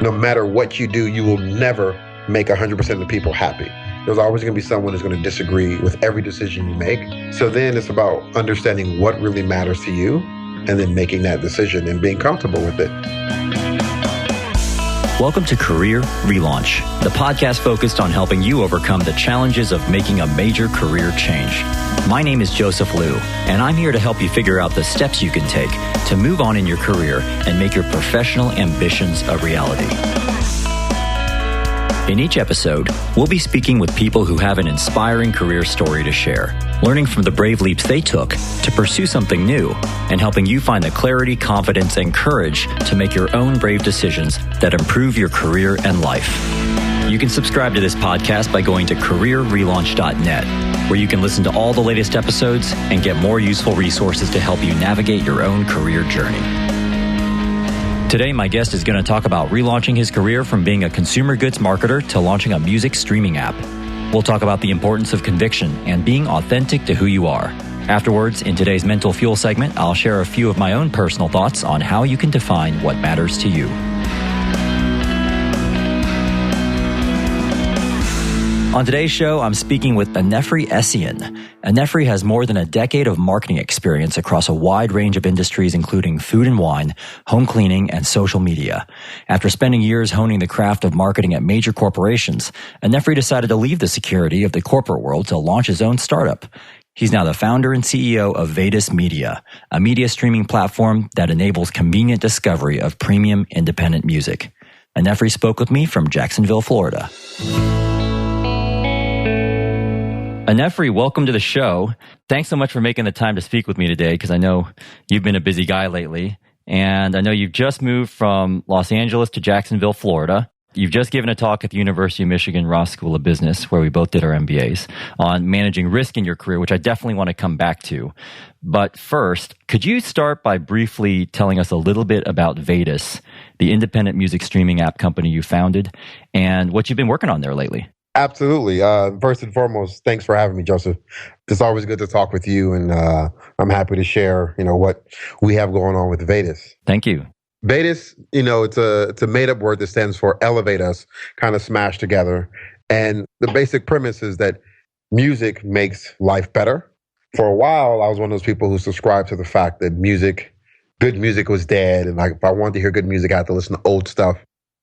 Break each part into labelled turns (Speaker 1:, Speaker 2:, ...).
Speaker 1: no matter what you do, you will never make 100% of the people happy. There's always going to be someone who's going to disagree with every decision you make. So then it's about understanding what really matters to you and then making that decision and being comfortable with it.
Speaker 2: Welcome to Career Relaunch, the podcast focused on helping you overcome the challenges of making a major career change. My name is Joseph Liu, and I'm here to help you figure out the steps you can take to move on in your career and make your professional ambitions a reality. In each episode, we'll be speaking with people who have an inspiring career story to share, learning from the brave leaps they took to pursue something new, and helping you find the clarity, confidence, and courage to make your own brave decisions that improve your career and life. You can subscribe to this podcast by going to careerrelaunch.net, where you can listen to all the latest episodes and get more useful resources to help you navigate your own career journey. Today, my guest is going to talk about relaunching his career from being a consumer goods marketer to launching a music streaming app. We'll talk about the importance of conviction and being authentic to who you are. Afterwards, in today's Mental Fuel segment, I'll share a few of my own personal thoughts on how you can define what matters to you. On today's show, I'm speaking with Aniefre Essien. Aniefre has more than a decade of marketing experience across a wide range of industries, including food and wine, home cleaning, and social media. After spending years honing the craft of marketing at major corporations, Aniefre decided to leave the security of the corporate world to launch his own startup. He's now the founder and CEO of Vaytus Media, a media streaming platform that enables convenient discovery of premium independent music. Aniefre spoke with me from Jacksonville, Florida. Aniefre, welcome to the show. Thanks so much for making the time to speak with me today, because I know you've been a busy guy lately, and I know you've just moved from Los Angeles to Jacksonville, Florida. You've just given a talk at the University of Michigan Ross School of Business, where we both did our MBAs, on managing risk in your career, which I definitely want to come back to. But first, could you start by briefly telling us a little bit about Vaytus, the independent music streaming app company you founded, and what you've been working on there lately?
Speaker 1: Absolutely. First and foremost, thanks for having me, Joseph. It's always good to talk with you, and I'm happy to share, what we have going on with Vaytus.
Speaker 2: Thank you.
Speaker 1: Vaytus, it's a made-up word that stands for elevate us, kind of smashed together. And the basic premise is that music makes life better. For a while, I was one of those people who subscribed to the fact that good music was dead, and if I wanted to hear good music, I had to listen to old stuff.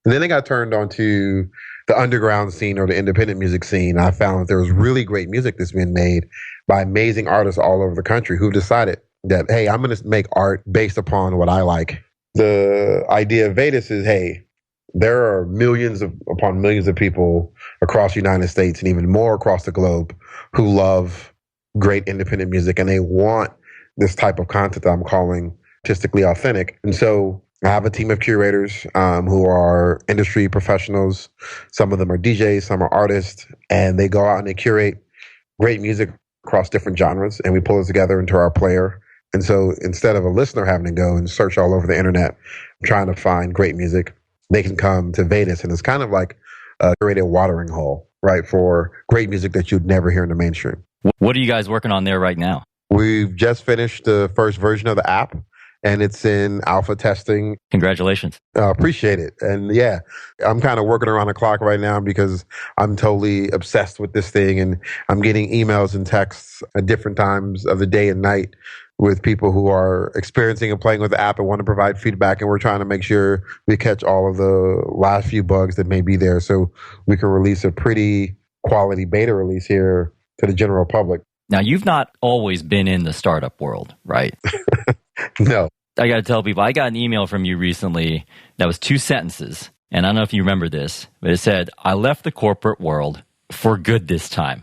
Speaker 1: And then I got turned on to the underground scene or the independent music scene. I found that there was really great music that's been made by amazing artists all over the country who've decided that, hey, I'm going to make art based upon what I like. The idea of Vaytus is, hey, there are millions upon millions of people across the United States and even more across the globe who love great independent music, and they want this type of content that I'm calling artistically authentic. And so I have a team of curators who are industry professionals. Some of them are DJs, some are artists, and they go out and they curate great music across different genres, and we pull it together into our player. And so instead of a listener having to go and search all over the internet trying to find great music, they can come to Vaytus, and it's kind of like a curated watering hole, right, for great music that you'd never hear in the mainstream.
Speaker 2: What are you guys working on there right now?
Speaker 1: We've just finished the first version of the app, and it's in alpha testing.
Speaker 2: Congratulations.
Speaker 1: Appreciate it. And yeah, I'm kind of working around the clock right now because I'm totally obsessed with this thing, and I'm getting emails and texts at different times of the day and night with people who are experiencing and playing with the app and want to provide feedback. And we're trying to make sure we catch all of the last few bugs that may be there so we can release a pretty quality beta release here to the general public.
Speaker 2: Now, you've not always been in the startup world, right?
Speaker 1: No.
Speaker 2: I got to tell people, I got an email from you recently that was 2 sentences. And I don't know if you remember this, but it said, I left the corporate world for good this time.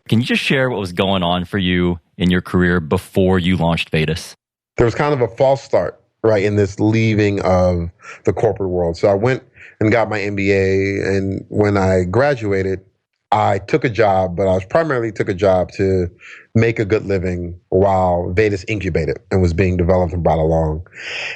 Speaker 2: Can you just share what was going on for you in your career before you launched Vaytus?
Speaker 1: There was kind of a false start, right, in this leaving of the corporate world. So I went and got my MBA. And when I graduated, I took a job, but I primarily took a job to make a good living while Vaytus incubated and was being developed and brought along.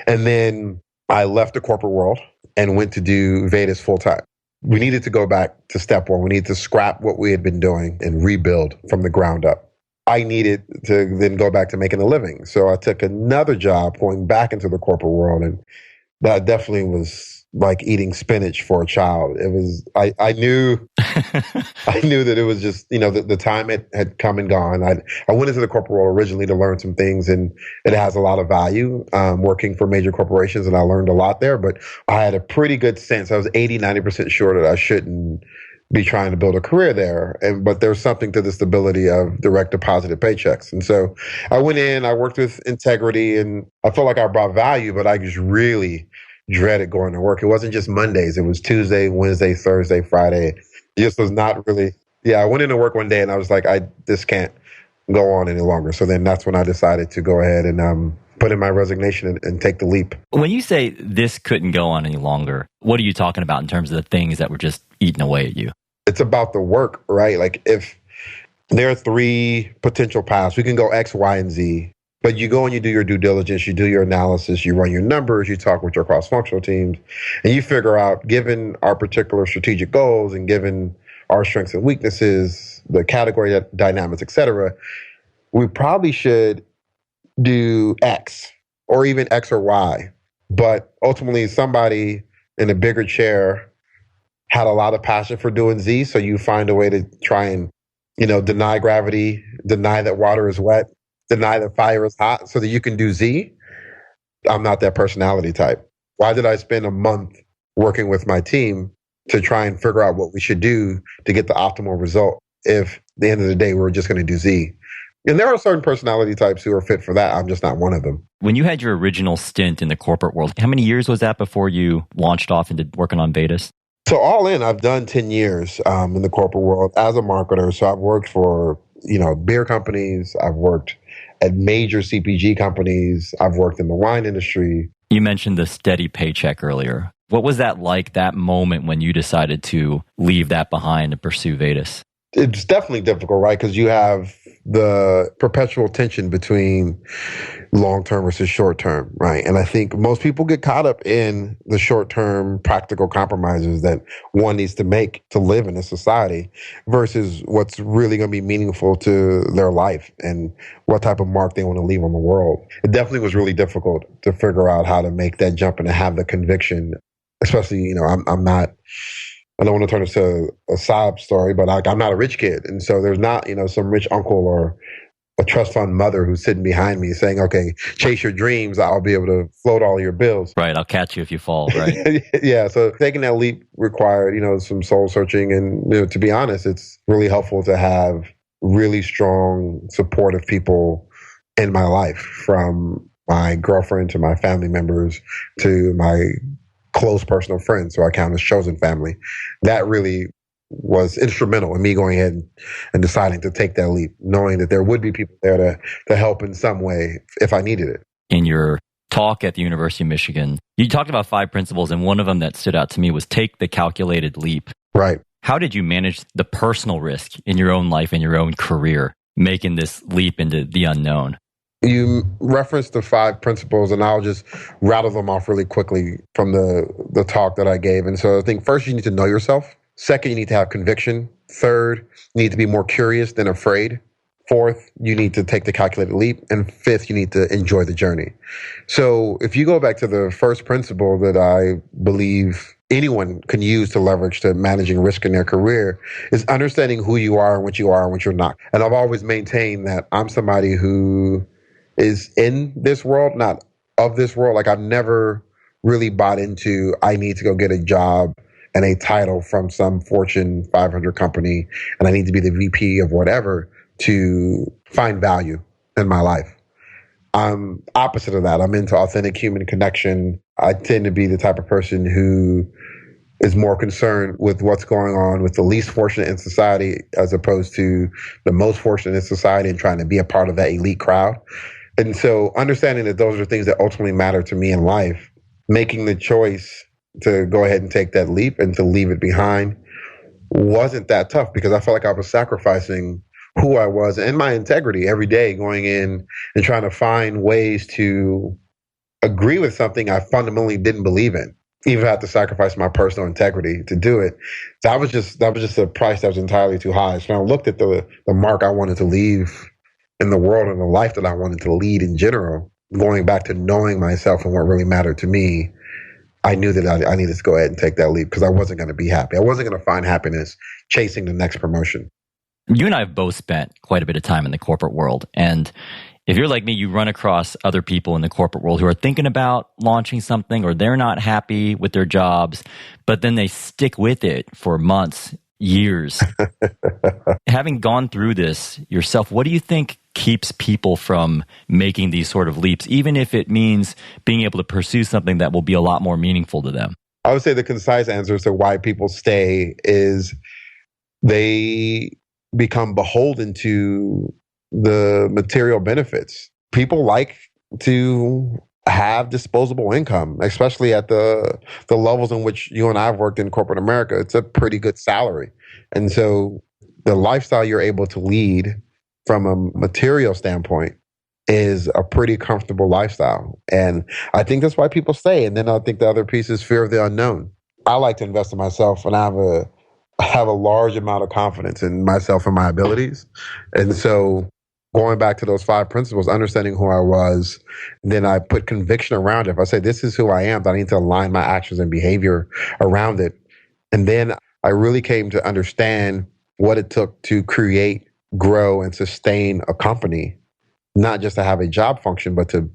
Speaker 1: And then I left the corporate world and went to do Vaytus full time. We needed to go back to step one. We needed to scrap what we had been doing and rebuild from the ground up. I needed to then go back to making a living. So I took another job going back into the corporate world and that definitely was like eating spinach for a child. It was, I knew, I knew that it was just, the time had come and gone. I went into the corporate world originally to learn some things, and it has a lot of value, working for major corporations, and I learned a lot there, but I had a pretty good sense. I was 90% sure that I shouldn't be trying to build a career there. But there's something to the stability of direct deposited paychecks. And so I went in, I worked with integrity, and I felt like I brought value, but I just really dreaded going to work. It wasn't just Mondays. It was Tuesday, Wednesday, Thursday, Friday. It just was not really, I went into work one day and I was like, this can't go on any longer. So then that's when I decided to go ahead and put in my resignation and take the leap.
Speaker 2: When you say this couldn't go on any longer, what are you talking about in terms of the things that were just eating away at you?
Speaker 1: It's about the work, right? Like if there are 3 potential paths, we can go X, Y, and Z, but you go and you do your due diligence, you do your analysis, you run your numbers, you talk with your cross-functional teams, and you figure out, given our particular strategic goals and given our strengths and weaknesses, the category dynamics, et cetera, we probably should do X or even X or Y. But ultimately, somebody in a bigger chair had a lot of passion for doing Z. So you find a way to try and, deny gravity, deny that water is wet, deny that fire is hot so that you can do Z. I'm not that personality type. Why did I spend a month working with my team to try and figure out what we should do to get the optimal result if at the end of the day, we're just going to do Z? And there are certain personality types who are fit for that. I'm just not one of them.
Speaker 2: When you had your original stint in the corporate world, how many years was that before you launched off into working on Vaytus?
Speaker 1: So all in, I've done 10 years in the corporate world as a marketer. So I've worked for, beer companies. I've worked at major CPG companies. I've worked in the wine industry.
Speaker 2: You mentioned the steady paycheck earlier. What was that like, that moment when you decided to leave that behind and pursue Vaytus?
Speaker 1: It's definitely difficult, right? Because you have the perpetual tension between long-term versus short-term, right? And I think most people get caught up in the short-term practical compromises that one needs to make to live in a society versus what's really going to be meaningful to their life and what type of mark they want to leave on the world. It definitely was really difficult to figure out how to make that jump and to have the conviction, especially, I don't want to turn this to a sob story, but I'm not a rich kid. And so there's not, some rich uncle or a trust fund mother who's sitting behind me saying, okay, chase your dreams. I'll be able to float all your bills.
Speaker 2: Right. I'll catch you if you fall. Right.
Speaker 1: Yeah. So taking that leap required, some soul searching. And, to be honest, it's really helpful to have really strong, supportive people in my life, from my girlfriend to my family members to my close personal friends, so I count as chosen family. That really was instrumental in me going ahead and deciding to take that leap, knowing that there would be people there to help in some way if I needed it.
Speaker 2: In your talk at the University of Michigan, you talked about 5 principles, and one of them that stood out to me was take the calculated leap.
Speaker 1: Right.
Speaker 2: How did you manage the personal risk in your own life and your own career, making this leap into the unknown?
Speaker 1: You referenced the 5 principles, and I'll just rattle them off really quickly from the talk that I gave. And so I think first, you need to know yourself. Second, you need to have conviction. Third, you need to be more curious than afraid. Fourth, you need to take the calculated leap. And fifth, you need to enjoy the journey. So if you go back to the first principle that I believe anyone can use to leverage to managing risk in their career, is understanding who you are and what you're not. And I've always maintained that I'm somebody who is in this world, not of this world. Like, I've never really bought into, I need to go get a job and a title from some Fortune 500 company, and I need to be the VP of whatever to find value in my life. I'm opposite of that. I'm into authentic human connection. I tend to be the type of person who is more concerned with what's going on with the least fortunate in society as opposed to the most fortunate in society, and trying to be a part of that elite crowd. And so understanding that those are things that ultimately matter to me in life, making the choice to go ahead and take that leap and to leave it behind wasn't that tough, because I felt like I was sacrificing who I was and my integrity every day, going in and trying to find ways to agree with something I fundamentally didn't believe in, even if I had to sacrifice my personal integrity to do it. That was just a price that was entirely too high. So when I looked at the mark I wanted to leave in the world and the life that I wanted to lead in general, going back to knowing myself and what really mattered to me, I knew that I needed to go ahead and take that leap because I wasn't going to be happy. I wasn't going to find happiness chasing the next promotion.
Speaker 2: You and I have both spent quite a bit of time in the corporate world. And if you're like me, you run across other people in the corporate world who are thinking about launching something, or they're not happy with their jobs, but then they stick with it for months, years. Having gone through this yourself, what do you think keeps people from making these sort of leaps, even if it means being able to pursue something that will be a lot more meaningful to them?
Speaker 1: I would say the concise answer to why people stay is they become beholden to the material benefits. People like to have disposable income, especially at the levels in which you and I have worked in corporate America. It's a pretty good salary. And so the lifestyle you're able to lead from a material standpoint is a pretty comfortable lifestyle. And I think that's why people stay. And then I think the other piece is fear of the unknown. I like to invest in myself, and I have a large amount of confidence in myself and my abilities. And so going back to those 5 principles, understanding who I was, then I put conviction around it. If I say, this is who I am, I need to align my actions and behavior around it. And then I really came to understand what it took to create, grow, and sustain a company, not just to have a job function, but to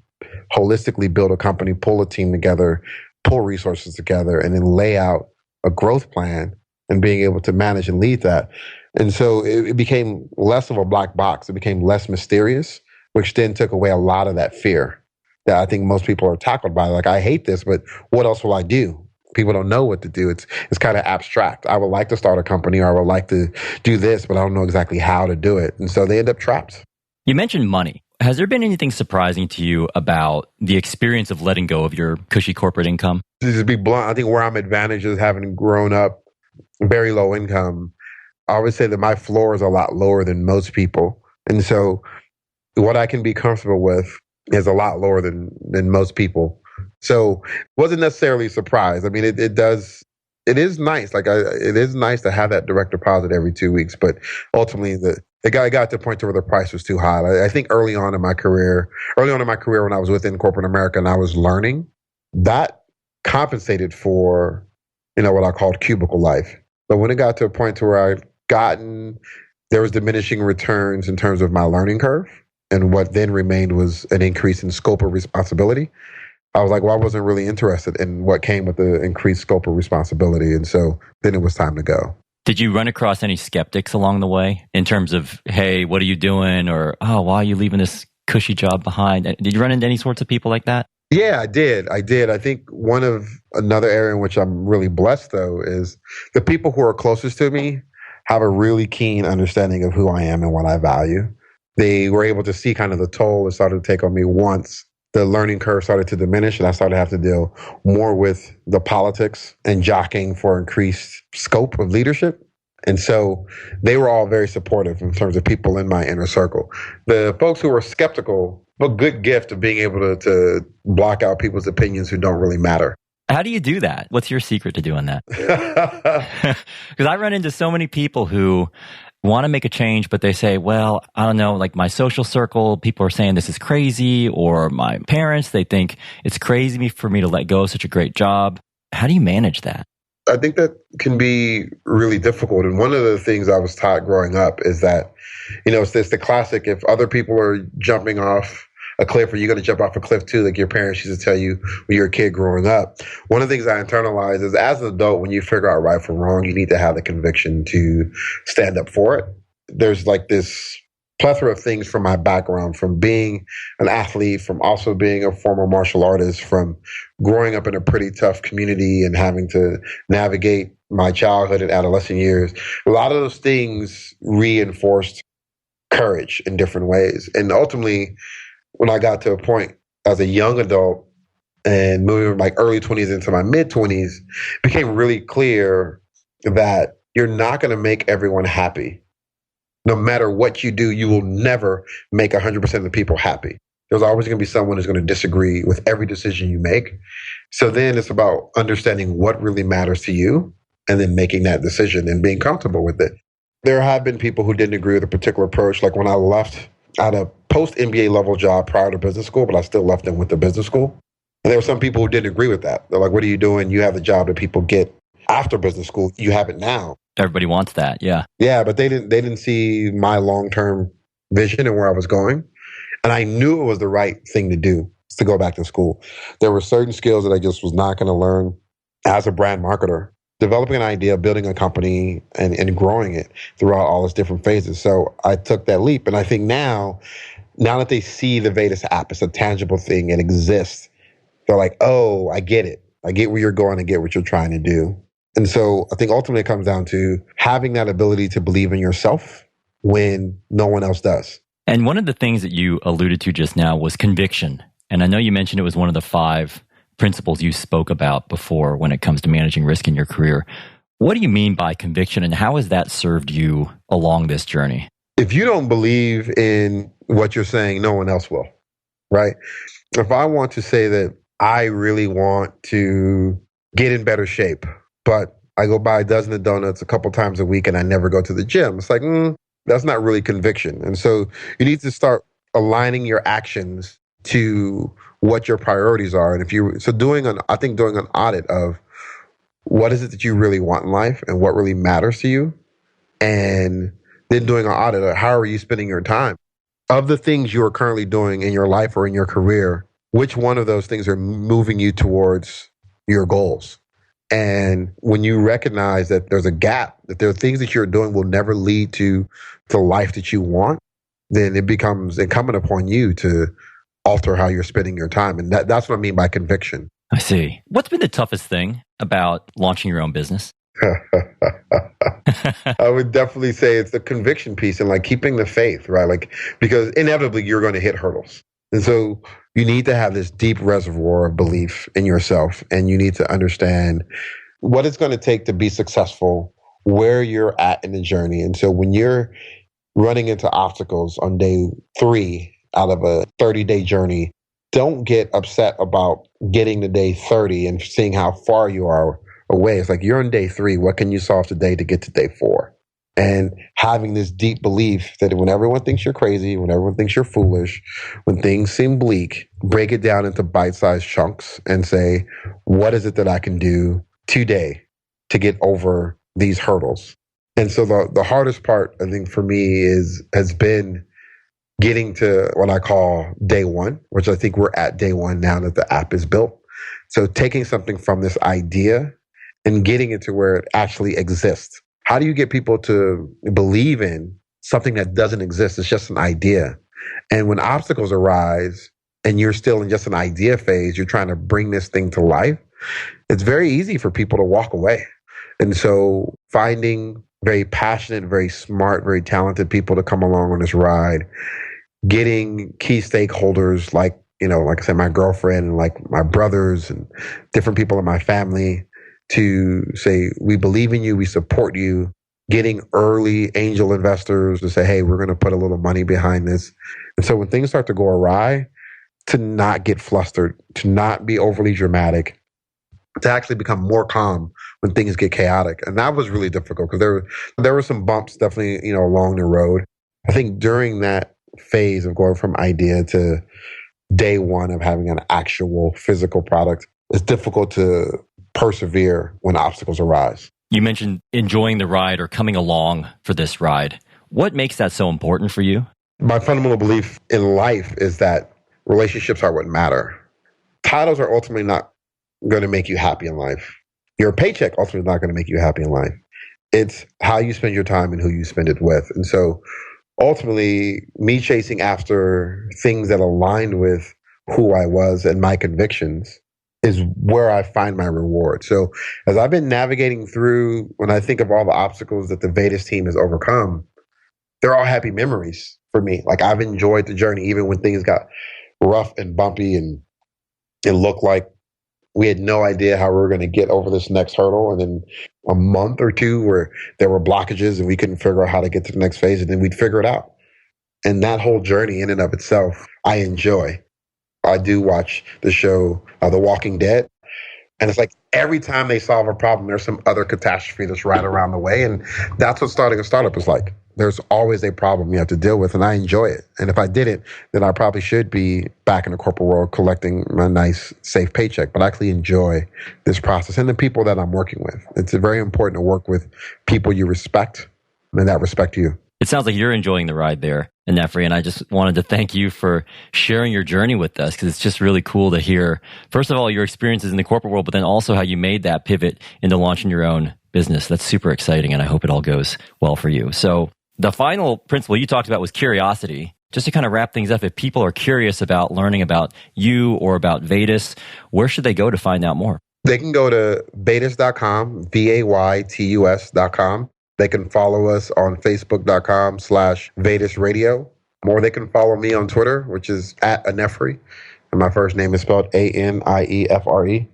Speaker 1: holistically build a company, pull a team together, pull resources together, and then lay out a growth plan and being able to manage and lead that. And so it became less of a black box. It became less mysterious, which then took away a lot of that fear that I think most people are tackled by. Like, I hate this, but what else will I do? People don't know what to do. It's kind of abstract. I would like to start a company, or I would like to do this, but I don't know exactly how to do it. And so they end up trapped.
Speaker 2: You mentioned money. Has there been anything surprising to you about the experience of letting go of your cushy corporate income?
Speaker 1: To just be blunt, I think where I'm advantaged is having grown up very low income. I would say that my floor is a lot lower than most people. And so what I can be comfortable with is a lot lower than most people. So wasn't necessarily surprised. I mean, it is nice. It is nice to have that direct deposit every 2 weeks, but ultimately the guy got to a point to where the price was too high. I think early on in my career when I was within corporate America and I was learning, that compensated for, what I called cubicle life. But when it got to a point to where there was diminishing returns in terms of my learning curve, and what then remained was an increase in scope of responsibility, I was like, well, I wasn't really interested in what came with the increased scope of responsibility. And so then it was time to go.
Speaker 2: Did you run across any skeptics along the way in terms of, hey, what are you doing? Or, oh, why are you leaving this cushy job behind? Did you run into any sorts of people like that?
Speaker 1: Yeah, I did. I think another area in which I'm really blessed, though, is the people who are closest to me have a really keen understanding of who I am and what I value. They were able to see kind of the toll it started to take on me once the learning curve started to diminish, and I started to have to deal more with the politics and jockeying for increased scope of leadership. And so they were all very supportive in terms of people in my inner circle. The folks who were skeptical, a good gift of being able to block out people's opinions who don't really matter.
Speaker 2: How do you do that? What's your secret to doing that? Because I run into so many people who want to make a change, but they say, well, I don't know, like my social circle, people are saying this is crazy, or my parents, they think it's crazy for me to let go of such a great job. How do you manage that?
Speaker 1: I think that can be really difficult. And one of the things I was taught growing up is that, it's the classic, if other people are jumping off a cliff, are you going to jump off a cliff too? Like your parents used to tell you when you were a kid growing up. One of the things I internalized is, as an adult, when you figure out right from wrong, you need to have the conviction to stand up for it. There's like this plethora of things from my background, from being an athlete, from also being a former martial artist, from growing up in a pretty tough community and having to navigate my childhood and adolescent years. A lot of those things reinforced courage in different ways. And ultimately, when I got to a point as a young adult and moving from my early 20s into my mid 20s, it became really clear that you're not going to make everyone happy. No matter what you do, you will never make 100% of the people happy. There's always going to be someone who's going to disagree with every decision you make. So then it's about understanding what really matters to you and then making that decision and being comfortable with it. There have been people who didn't agree with a particular approach. Like when I left, I had a post-MBA level job prior to business school, but I still left and went to business school. And there were some people who didn't agree with that. They're like, what are you doing? You have the job that people get after business school. You have it now.
Speaker 2: Everybody wants that. Yeah.
Speaker 1: Yeah, but they didn't see my long-term vision and where I was going. And I knew it was the right thing to do, to go back to school. There were certain skills that I just was not going to learn as a brand marketer. Developing an idea, building a company, and growing it throughout all its different phases. So I took that leap. And I think now that they see the Vaytus app, it's a tangible thing, it exists, they're like, oh, I get it. I get where you're going, I get what you're trying to do. And so I think ultimately it comes down to having that ability to believe in yourself when no one else does.
Speaker 2: And one of the things that you alluded to just now was conviction. And I know you mentioned it was one of the 5 principles you spoke about before when it comes to managing risk in your career. What do you mean by conviction, and how has that served you along this journey?
Speaker 1: If you don't believe in what you're saying, no one else will, right? If I want to say that I really want to get in better shape, but I go buy a dozen of donuts a couple times a week and I never go to the gym, it's like, that's not really conviction. And so you need to start aligning your actions to what your priorities are. And doing an audit of what is it that you really want in life and what really matters to you. And then doing an audit of how are you spending your time? Of the things you are currently doing in your life or in your career, which one of those things are moving you towards your goals? And when you recognize that there's a gap, that there are things that you're doing will never lead to the life that you want, then it becomes incumbent upon you to alter how you're spending your time. And that's what I mean by conviction.
Speaker 2: I see. What's been the toughest thing about launching your own business?
Speaker 1: I would definitely say it's the conviction piece and like keeping the faith, right? Like, because inevitably you're going to hit hurdles. And so you need to have this deep reservoir of belief in yourself, and you need to understand what it's going to take to be successful, where you're at in the journey. And so when you're running into obstacles on day 3 out of a 30-day journey, don't get upset about getting to day 30 and seeing how far you are away. It's like, you're on day 3. What can you solve today to get to day 4? And having this deep belief that when everyone thinks you're crazy, when everyone thinks you're foolish, when things seem bleak, break it down into bite-sized chunks and say, what is it that I can do today to get over these hurdles? And so the hardest part, I think, for me has been getting to what I call day 1, which I think we're at day 1 now that the app is built. So taking something from this idea and getting it to where it actually exists. How do you get people to believe in something that doesn't exist? It's just an idea. And when obstacles arise and you're still in just an idea phase, you're trying to bring this thing to life, it's very easy for people to walk away. And so finding very passionate, very smart, very talented people to come along on this ride, getting key stakeholders like I said, my girlfriend and like my brothers and different people in my family to say, we believe in you, we support you, getting early angel investors to say, hey, we're going to put a little money behind this. And so when things start to go awry, to not get flustered, to not be overly dramatic, to actually become more calm when things get chaotic. And that was really difficult because there were some bumps definitely, along the road. I think during that phase of going from idea to day 1 of having an actual physical product, it's difficult to persevere when obstacles arise.
Speaker 2: You mentioned enjoying the ride or coming along for this ride. What makes that so important for you?
Speaker 1: My fundamental belief in life is that relationships are what matter. Titles are ultimately not going to make you happy in life. Your paycheck ultimately is not going to make you happy in life. It's how you spend your time and who you spend it with. And so ultimately, me chasing after things that aligned with who I was and my convictions is where I find my reward. So as I've been navigating through, when I think of all the obstacles that the Vaytus team has overcome, they're all happy memories for me. Like, I've enjoyed the journey, even when things got rough and bumpy and it looked like we had no idea how we were going to get over this next hurdle. And then a month or 2 where there were blockages and we couldn't figure out how to get to the next phase, and then we'd figure it out. And that whole journey in and of itself, I enjoy. I do watch the show, The Walking Dead. And it's like every time they solve a problem, there's some other catastrophe that's right around the way. And that's what starting a startup is like. there's always a problem you have to deal with, and I enjoy it. And if I didn't, then I probably should be back in the corporate world collecting my nice, safe paycheck. But I actually enjoy this process and the people that I'm working with. It's very important to work with people you respect and that respect you.
Speaker 2: It sounds like you're enjoying the ride there, Aniefre, and I just wanted to thank you for sharing your journey with us, because it's just really cool to hear, first of all, your experiences in the corporate world, but then also how you made that pivot into launching your own business. That's super exciting, and I hope it all goes well for you. So the final principle you talked about was curiosity. Just to kind of wrap things up, if people are curious about learning about you or about Vaytus, where should they go to find out more?
Speaker 1: They can go to Vaytus.com, Vaytus.com. They can follow us on Facebook.com/Vaytus Radio. Or they can follow me on Twitter, which is @Aniefre. And my first name is spelled Aniefre.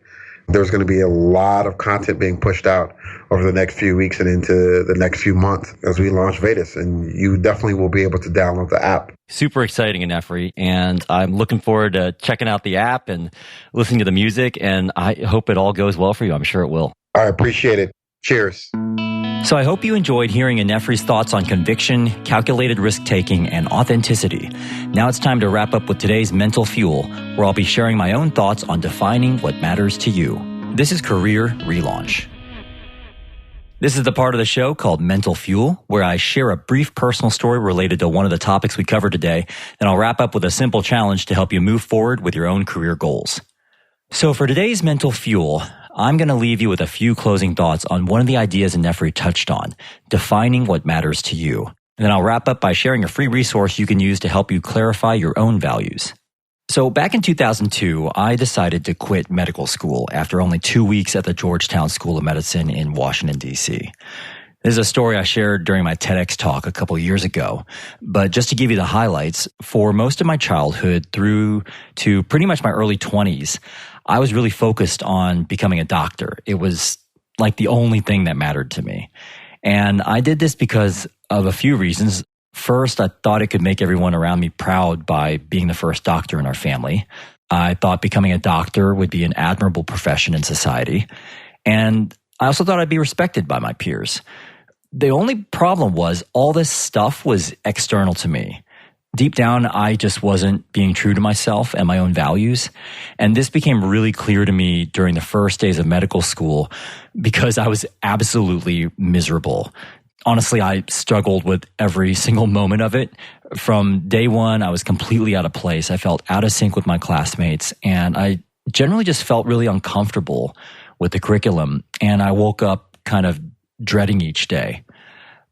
Speaker 1: There's going to be a lot of content being pushed out over the next few weeks and into the next few months as we launch Vaytus. And you definitely will be able to download the app.
Speaker 2: Super exciting, Aniefre. And I'm looking forward to checking out the app and listening to the music. And I hope it all goes well for you. I'm sure it will.
Speaker 1: I appreciate it. Cheers.
Speaker 2: So I hope you enjoyed hearing Aniefre's thoughts on conviction, calculated risk-taking, and authenticity. Now it's time to wrap up with today's Mental Fuel, where I'll be sharing my own thoughts on defining what matters to you. This is Career Relaunch. This is the part of the show called Mental Fuel, where I share a brief personal story related to one of the topics we covered today, and I'll wrap up with a simple challenge to help you move forward with your own career goals. So for today's Mental Fuel, I'm going to leave you with a few closing thoughts on one of the ideas Aniefre touched on, defining what matters to you. And then I'll wrap up by sharing a free resource you can use to help you clarify your own values. So back in 2002, I decided to quit medical school after only 2 weeks at the Georgetown School of Medicine in Washington, D.C. This is a story I shared during my TEDx talk a couple years ago. But just to give you the highlights, for most of my childhood through to pretty much my early 20s, I was really focused on becoming a doctor. It was like the only thing that mattered to me. And I did this because of a few reasons. First, I thought it could make everyone around me proud by being the first doctor in our family. I thought becoming a doctor would be an admirable profession in society. And I also thought I'd be respected by my peers. The only problem was all this stuff was external to me. Deep down, I just wasn't being true to myself and my own values. And this became really clear to me during the first days of medical school because I was absolutely miserable. Honestly, I struggled with every single moment of it. From day one, I was completely out of place. I felt out of sync with my classmates, and I generally just felt really uncomfortable with the curriculum. And I woke up kind of dreading each day.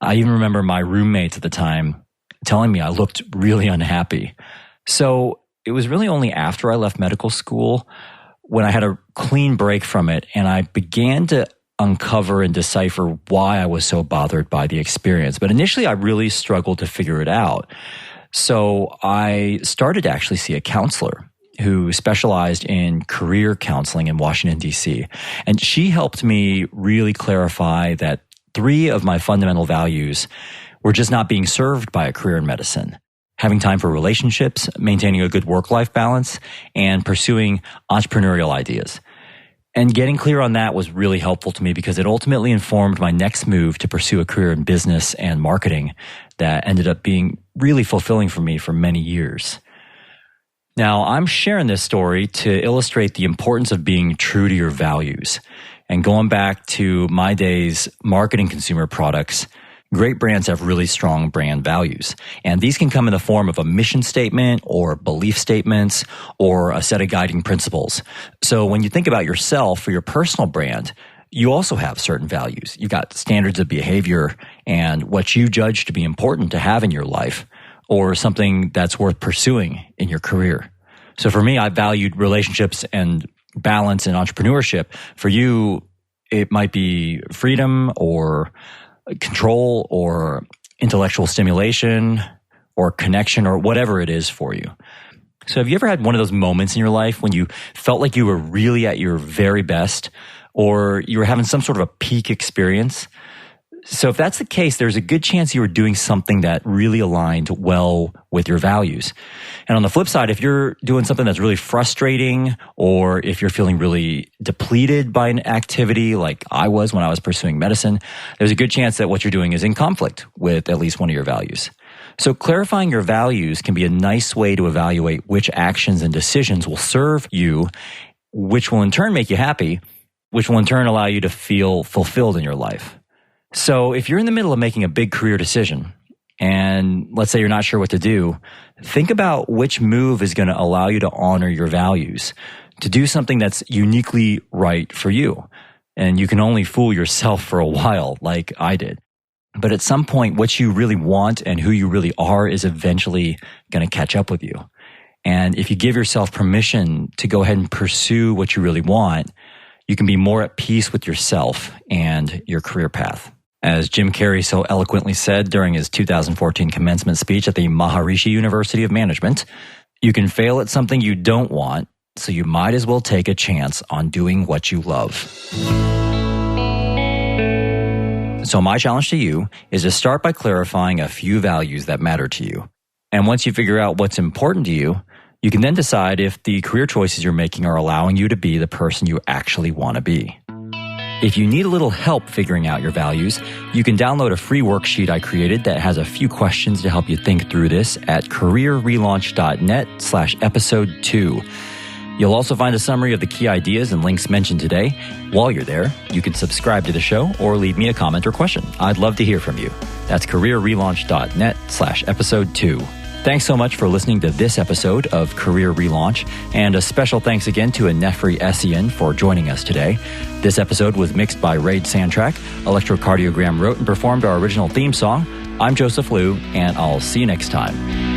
Speaker 2: I even remember my roommates at the time telling me I looked really unhappy. So it was really only after I left medical school when I had a clean break from it and I began to uncover and decipher why I was so bothered by the experience. But initially I really struggled to figure it out. So I started to actually see a counselor who specialized in career counseling in Washington, D.C. And she helped me really clarify that 3 of my fundamental values were just not being served by a career in medicine. Having time for relationships, maintaining a good work-life balance, and pursuing entrepreneurial ideas. And getting clear on that was really helpful to me because it ultimately informed my next move to pursue a career in business and marketing that ended up being really fulfilling for me for many years. Now, I'm sharing this story to illustrate the importance of being true to your values. And going back to my days marketing consumer products, great brands have really strong brand values. And these can come in the form of a mission statement or belief statements or a set of guiding principles. So when you think about yourself or your personal brand, you also have certain values. You've got standards of behavior and what you judge to be important to have in your life or something that's worth pursuing in your career. So for me, I valued relationships and balance and entrepreneurship. For you, it might be freedom or control or intellectual stimulation or connection or whatever it is for you. So have you ever had one of those moments in your life when you felt like you were really at your very best or you were having some sort of a peak experience? So if that's the case, there's a good chance you were doing something that really aligned well with your values. And on the flip side, if you're doing something that's really frustrating, or if you're feeling really depleted by an activity like I was when I was pursuing medicine, there's a good chance that what you're doing is in conflict with at least one of your values. So clarifying your values can be a nice way to evaluate which actions and decisions will serve you, which will in turn make you happy, which will in turn allow you to feel fulfilled in your life. So if you're in the middle of making a big career decision, and let's say you're not sure what to do, think about which move is going to allow you to honor your values, to do something that's uniquely right for you. And you can only fool yourself for a while, like I did. But at some point, what you really want and who you really are is eventually going to catch up with you. And if you give yourself permission to go ahead and pursue what you really want, you can be more at peace with yourself and your career path. As Jim Carrey so eloquently said during his 2014 commencement speech at the Maharishi University of Management, you can fail at something you don't want, so you might as well take a chance on doing what you love. So my challenge to you is to start by clarifying a few values that matter to you. And once you figure out what's important to you, you can then decide if the career choices you're making are allowing you to be the person you actually want to be. If you need a little help figuring out your values, you can download a free worksheet I created that has a few questions to help you think through this at careerrelaunch.net/episode 2. You'll also find a summary of the key ideas and links mentioned today. While you're there, you can subscribe to the show or leave me a comment or question. I'd love to hear from you. That's careerrelaunch.net/episode 2. Thanks so much for listening to this episode of Career Relaunch, and a special thanks again to Aniefre Essien for joining us today. This episode was mixed by Raid Sandtrack. Electrocardiogram wrote and performed our original theme song. I'm Joseph Liu, and I'll see you next time.